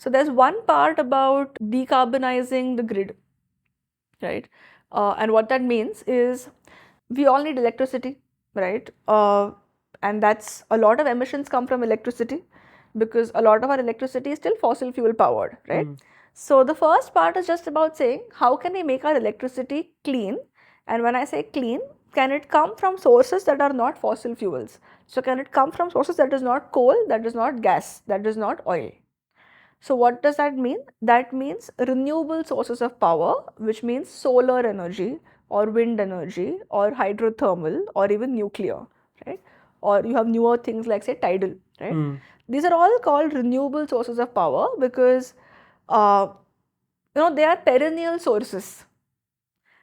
So there's one part about decarbonizing the grid, right? And what that means is we all need electricity, right? And that's a lot of emissions come from electricity because a lot of our electricity is still fossil fuel powered, right? So the first part is just about saying how can we make our electricity clean? And when I say clean, can it come from sources that are not fossil fuels? So can it come from sources that is not coal, that is not gas, that is not oil? So what does that mean? That means renewable sources of power, which means solar energy or wind energy or hydrothermal or even nuclear, right? Or you have newer things like say tidal, right? These are all called renewable sources of power because they are perennial sources.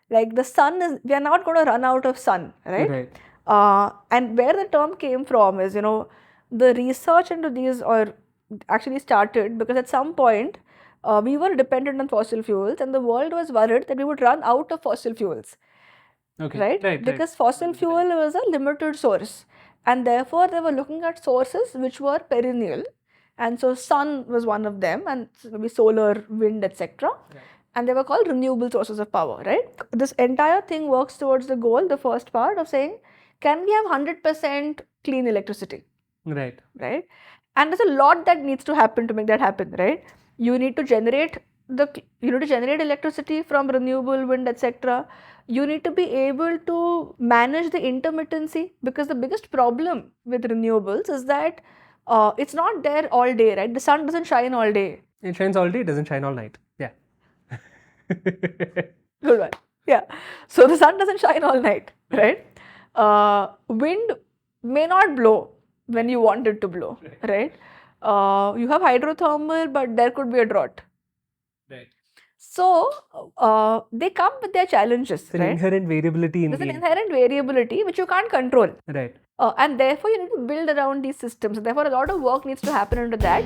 Like the sun is, we are not going to run out of sun, right? And where the term came from is, the research into these or actually started because at some point we were dependent on fossil fuels and the world was worried that we would run out of fossil fuels. Right? Because fossil fuel was a limited source and therefore they were looking at sources which were perennial, and so sun was one of them and maybe solar, wind, etc. And they were called renewable sources of power, right? This entire thing works towards the goal, the first part of saying, can we have 100% clean electricity? Right. And there's a lot that needs to happen to make that happen, right? You need to generate electricity from renewable wind, etc. You need to be able to manage the intermittency because the biggest problem with renewables is that it's not there all day, right? The sun doesn't shine all day. It shines all day, it doesn't shine all night. Yeah. Good one. Yeah. So the sun doesn't shine all night, right? Wind may not blow when you want it to blow, right? You have hydrothermal, but there could be a drought. Right. So they come with their challenges, There's an inherent variability in There's an inherent variability which you can't control. Right. And therefore you need to build around these systems. Therefore, a lot of work needs to happen into that.